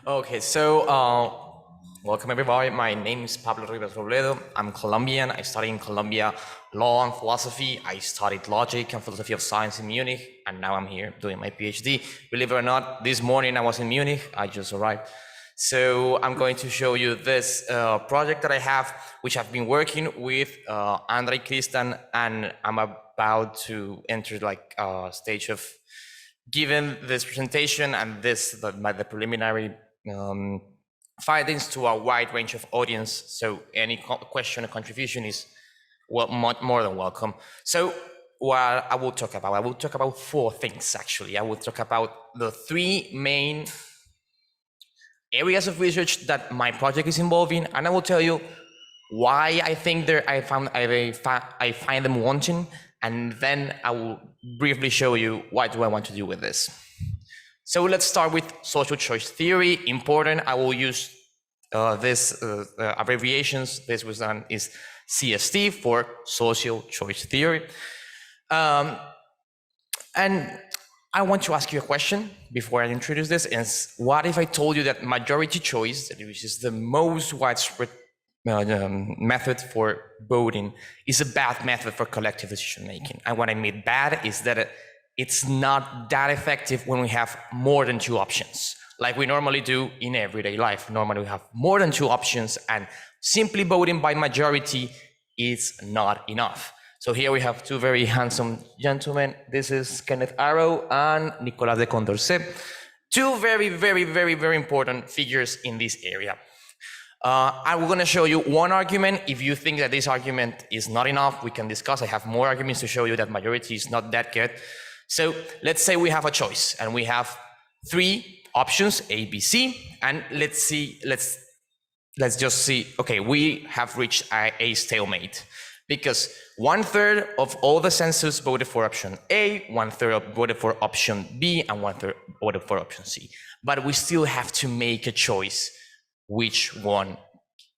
Okay, so welcome everybody. My name is Pablo Rivas Robledo. I'm Colombian. I studied in Colombia law and philosophy. I studied logic and philosophy of science in Munich, and now I'm here doing my PhD. Believe it or not, this morning I was in Munich. I just arrived. So I'm going to show you this project that I have, which I've been working with Andre Christian, and I'm about to enter like a stage of given this presentation and the preliminary findings to a wide range of audience. So any question or contribution is much more than welcome. So what I will talk about four things actually. I will talk about the three main areas of research that my project is involving, and I will tell you why I think I find them wanting, and then I will briefly show you what do I want to do with this. So let's start with social choice theory. Important, I will use this abbreviations. This was done is CST for social choice theory. And I want to ask you a question before I introduce this, is what if I told you that majority choice, which is the most widespread method for voting, is a bad method for collective decision making? And what I mean bad is that it's not that effective when we have more than two options, like we normally do in everyday life. Normally we have more than two options, and simply voting by majority is not enough. So here we have two very handsome gentlemen. This is Kenneth Arrow and Nicolas de Condorcet, two very important figures in this area. I'm going to show you one argument. If you think that this argument is not enough, we can discuss. I have more arguments to show you that majority is not that good. So let's say we have a choice and we have three options, A, B, C, and let's just see, okay, we have reached a stalemate because 1/3 of all the census voted for option A, 1/3 voted for option B, and 1/3 voted for option C. But we still have to make a choice. Which one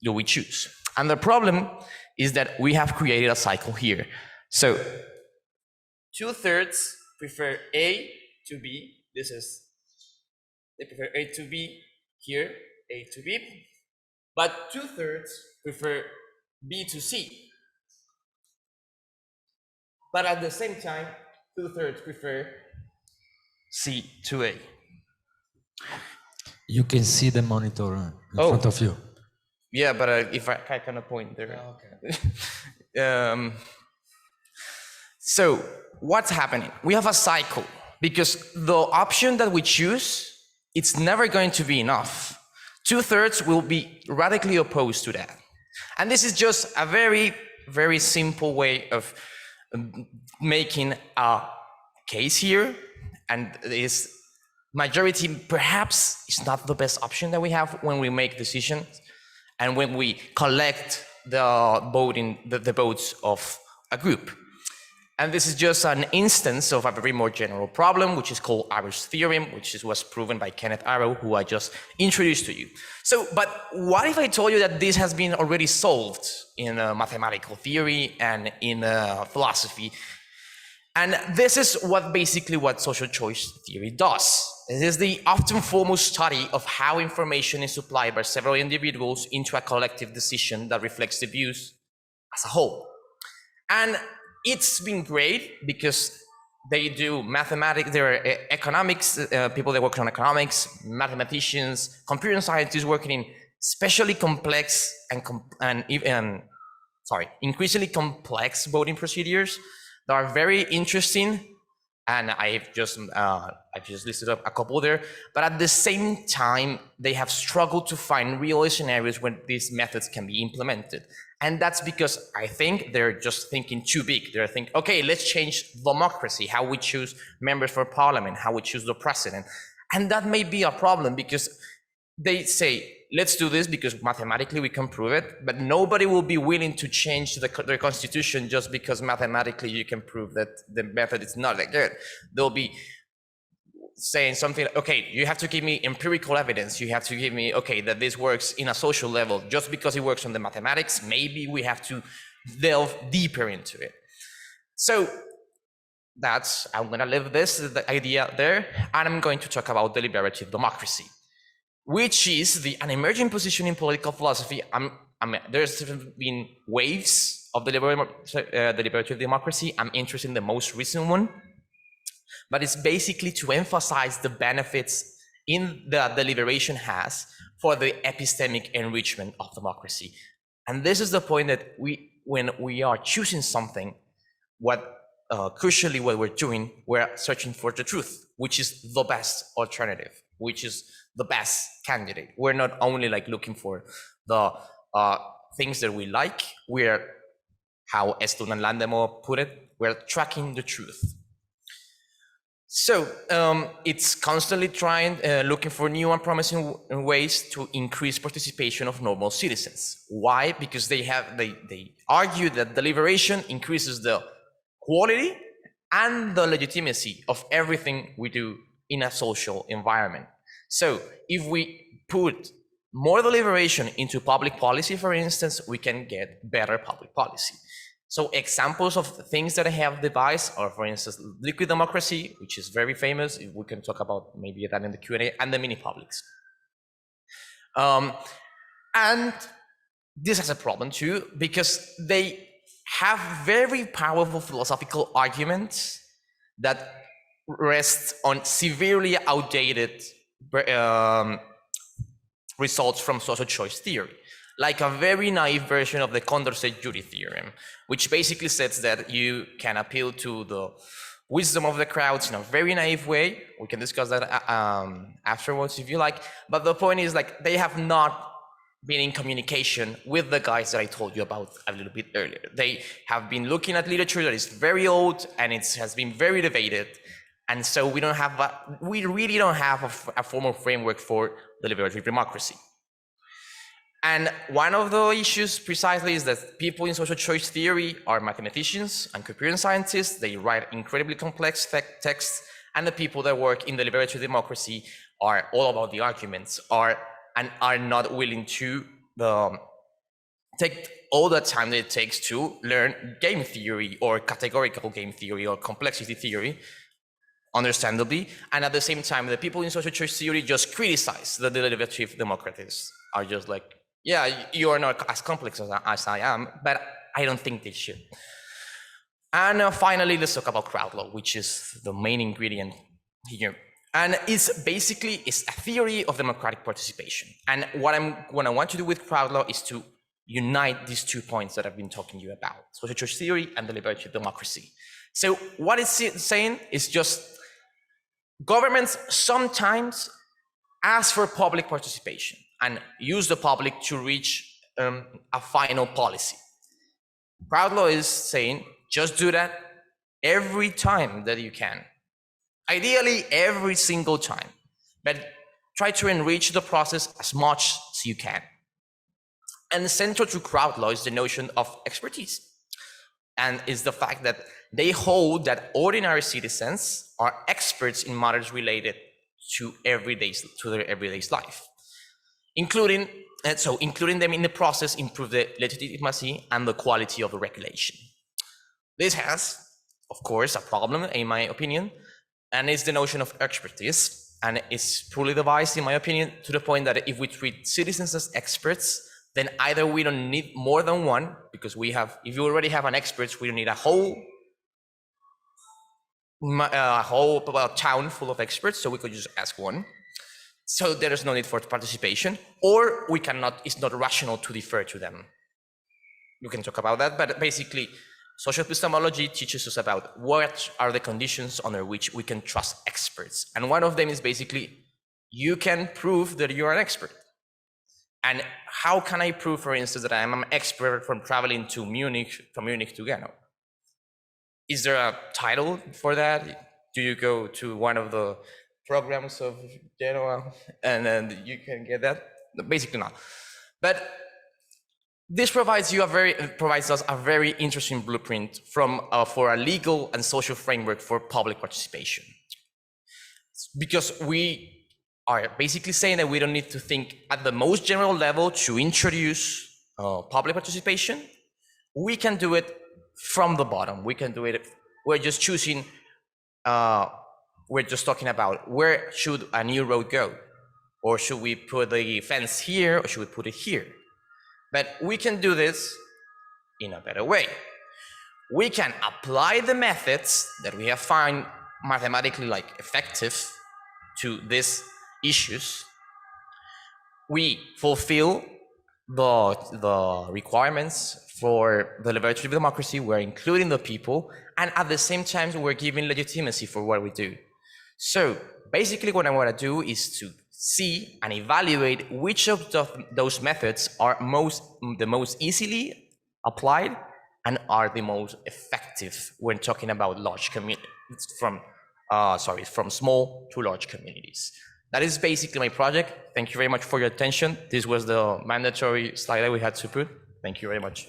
do we choose? And the problem is that we have created a cycle here. So 2/3 prefer A to B. They prefer A to B here, A to B. But 2/3 prefer B to C. But at the same time, 2/3 prefer C to A. You can see the monitor in front of you. Yeah, but if I cannot point there. Oh, okay. So what's happening? We have a cycle because the option that we choose, it's never going to be enough. 2/3 will be radically opposed to that. And this is just a very simple way of making a case here, and this majority perhaps is not the best option that we have when we make decisions and when we collect the votes of a group. And this is just an instance of a very more general problem, which is called Arrow's theorem, which was proven by Kenneth Arrow, who I just introduced to you. So, but what if I told you that this has been already solved in mathematical theory and in philosophy? And this is basically what social choice theory does. It is the often foremost study of how information is supplied by several individuals into a collective decision that reflects the views as a whole. And it's been great because they do mathematics, there are economics, people that work on economics, mathematicians, computer scientists working in especially complex increasingly complex voting procedures that are very interesting, and I've just listed up a couple there. But at the same time, they have struggled to find real scenarios where these methods can be implemented, and that's because I think they're just thinking too big. They're thinking, okay, let's change democracy, how we choose members for parliament, how we choose the president, and that may be a problem because they say, let's do this because mathematically we can prove it, but nobody will be willing to change their constitution just because mathematically you can prove that the method is not that good. They'll be saying something, okay, you have to give me empirical evidence. You have to give me, okay, that this works in a social level. Just because it works on the mathematics, maybe we have to delve deeper into it. So I'm gonna leave the idea there, and I'm going to talk about deliberative democracy. which is an emerging position in political philosophy. There's been waves of deliberative democracy. I'm interested in the most recent one, but it's basically to emphasize the benefits in the deliberation has for the epistemic enrichment of democracy. And this is the point that when we are choosing something, crucially what we're doing, we're searching for the truth, which is the best alternative, which is the best candidate. We're not only like looking for the things that we like, we're, how Estlund and Landemo put it, we're tracking the truth. So it's constantly looking for new and promising ways to increase participation of normal citizens. Why? Because they argue that deliberation increases the quality and the legitimacy of everything we do in a social environment. So if we put more deliberation into public policy, for instance, we can get better public policy. So examples of things that I have devised are, for instance, liquid democracy, which is very famous. We can talk about maybe that in the Q&A, and the mini publics. And this has a problem too, because they have very powerful philosophical arguments that rest on severely outdated results from social choice theory, like a very naive version of the Condorcet jury theorem, which basically says that you can appeal to the wisdom of the crowds in a very naive way. We can discuss that afterwards if you like. But the point is, like, they have not been in communication with the guys that I told you about a little bit earlier. They have been looking at literature that is very old and it has been very debated. And so we really don't have a formal framework for deliberative democracy. And one of the issues precisely is that people in social choice theory are mathematicians and computer scientists. They write incredibly complex texts, and the people that work in deliberative democracy are all about the arguments, and are not willing to take all the time that it takes to learn game theory or categorical game theory or complexity theory, understandably. And at the same time, the people in social choice theory just criticize the deliberative democrats, are just like, yeah, you are not as complex as I am, but I don't think they should. And finally, let's talk about CrowdLaw, which is the main ingredient here. And it's a theory of democratic participation. And what I want to do with CrowdLaw is to unite these 2 points that I've been talking to you about, social choice theory and deliberative democracy. So what it's saying is just governments sometimes ask for public participation and use the public to reach a final policy. CrowdLaw is saying, just do that every time that you can. Ideally, every single time, but try to enrich the process as much as you can. And central to CrowdLaw is the notion of expertise, and is the fact that they hold that ordinary citizens are experts in matters related to their everyday life, including them in the process improve the legitimacy and the quality of the regulation. This has, of course, a problem, in my opinion, and it's the notion of expertise, and it's poorly devised, in my opinion, to the point that if we treat citizens as experts, then either we don't need more than one, because if you already have an expert, we don't need a whole town full of experts, so we could just ask one. So there is no need for participation, or it's not rational to defer to them. We can talk about that, but basically, social epistemology teaches us about what are the conditions under which we can trust experts. And one of them is basically, you can prove that you are an expert. And how can I prove, for instance, that I am an expert from traveling to Munich, from Munich to Genoa? Is there a title for that? Do you go to one of the programs of Genoa and then you can get that? Basically not. But this provides us a very interesting blueprint for a legal and social framework for public participation. Because we are basically saying that we don't need to think at the most general level to introduce public participation. We can do it from the bottom. We can do it. We're just talking about where should a new road go. Or should we put the fence here, or should we put it here? But we can do this in a better way. We can apply the methods that we have found mathematically effective to these issues. We fulfill the requirements for the liberatory democracy. We're including the people, and at the same time, we're giving legitimacy for what we do. So basically what I want to do is to see and evaluate which of those methods are the most easily applied and are the most effective when talking about large communities, from small to large communities. That is basically my project. Thank you very much for your attention. This was the mandatory slide that we had to put. Thank you very much.